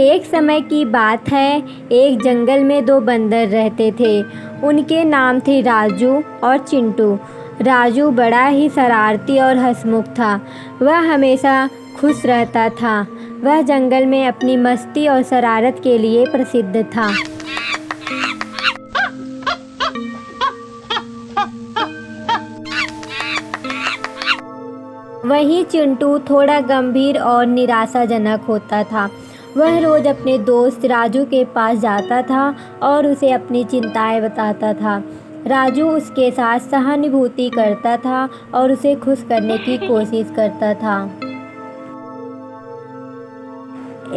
एक समय की बात है, एक जंगल में दो बंदर रहते थे। उनके नाम थे राजू और चिंटू। राजू बड़ा ही शरारती और हंसमुख था। वह हमेशा खुश रहता था। वह जंगल में अपनी मस्ती और शरारत के लिए प्रसिद्ध था। वहीं चिंटू थोड़ा गंभीर और निराशाजनक होता था। वह रोज़ अपने दोस्त राजू के पास जाता था और उसे अपनी चिंताएं बताता था। राजू उसके साथ सहानुभूति करता था और उसे खुश करने की कोशिश करता था।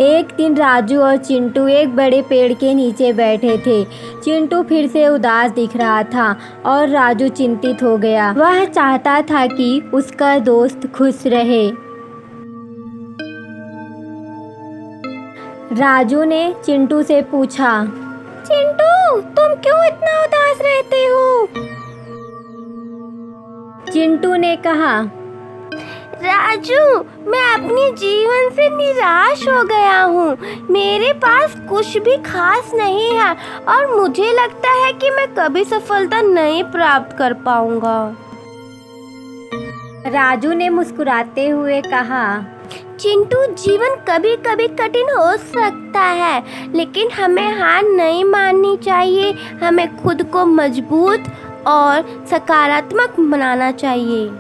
एक दिन राजू और चिंटू एक बड़े पेड़ के नीचे बैठे थे। चिंटू फिर से उदास दिख रहा था और राजू चिंतित हो गया। वह चाहता था कि उसका दोस्त खुश रहे। राजू ने चिंटू से पूछा, चिंटू, तुम क्यों इतना उदास रहते हो? चिंटू ने कहा, राजू, मैं अपने जीवन से निराश हो गया हूँ। मेरे पास कुछ भी खास नहीं है और मुझे लगता है कि मैं कभी सफलता नहीं प्राप्त कर पाऊंगा। राजू ने मुस्कुराते हुए कहा, चिंटू, जीवन कभी कभी कठिन हो सकता है, लेकिन हमें हार नहीं माननी चाहिए। हमें खुद को मजबूत और सकारात्मक बनाना चाहिए।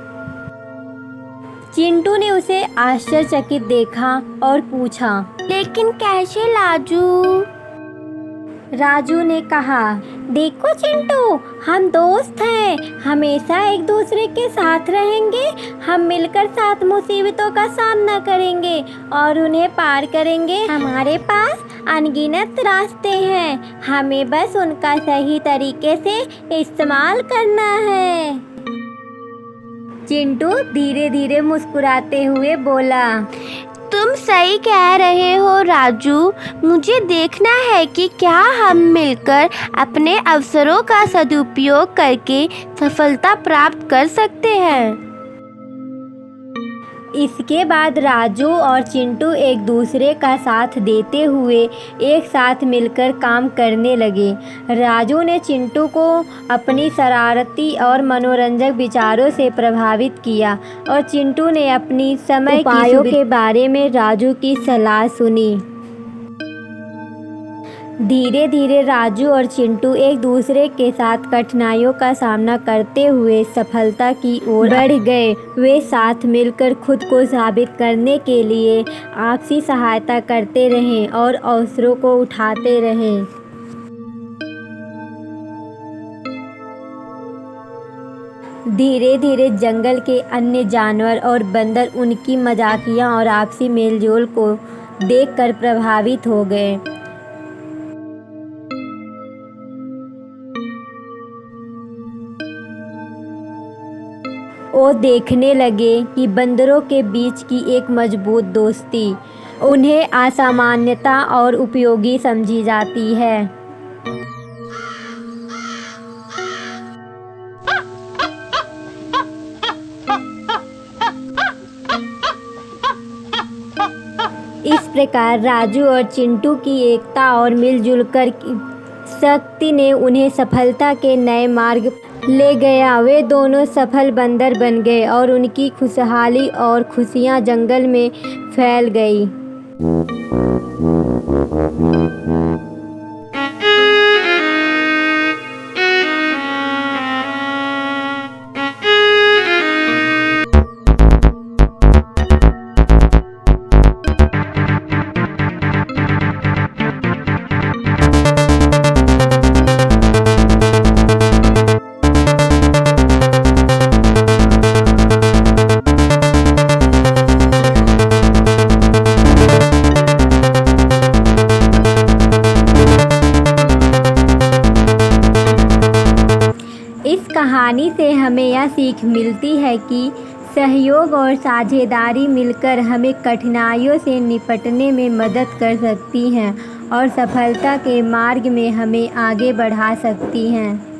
चिंटू ने उसे आश्चर्यचकित देखा और पूछा, लेकिन कैसे राजू? राजू ने कहा, देखो चिंटू, हम दोस्त हैं, हमेशा एक दूसरे के साथ रहेंगे। हम मिलकर साथ मुसीबतों का सामना करेंगे और उन्हें पार करेंगे। हमारे पास अनगिनत रास्ते हैं, हमें बस उनका सही तरीके से इस्तेमाल करना है। चिंटू धीरे धीरे मुस्कुराते हुए बोला, तुम सही कह रहे हो राजू। मुझे देखना है कि क्या हम मिलकर अपने अवसरों का सदुपयोग करके सफलता प्राप्त कर सकते हैं। इसके बाद राजू और चिंटू एक दूसरे का साथ देते हुए एक साथ मिलकर काम करने लगे। राजू ने चिंटू को अपनी शरारती और मनोरंजक विचारों से प्रभावित किया और चिंटू ने अपनी समय उपायों के बारे में राजू की सलाह सुनी। धीरे धीरे राजू और चिंटू एक दूसरे के साथ कठिनाइयों का सामना करते हुए सफलता की ओर बढ़ गए। वे साथ मिलकर खुद को साबित करने के लिए आपसी सहायता करते रहें और अवसरों को उठाते रहें। धीरे धीरे जंगल के अन्य जानवर और बंदर उनकी मजाकियाँ और आपसी मेलजोल को देखकर प्रभावित हो गए। वो देखने लगे कि बंदरों के बीच की एक मजबूत दोस्ती उन्हें असामान्यता और उपयोगी समझी जाती है। इस प्रकार राजू और चिंटू की एकता और मिलजुल कर शक्ति ने उन्हें सफलता के नए मार्ग ले गया। वे दोनों सफल बंदर बन गए और उनकी खुशहाली और खुशियाँ जंगल में फैल गई। कहानी से हमें यह सीख मिलती है कि सहयोग और साझेदारी मिलकर हमें कठिनाइयों से निपटने में मदद कर सकती हैं और सफलता के मार्ग में हमें आगे बढ़ा सकती हैं।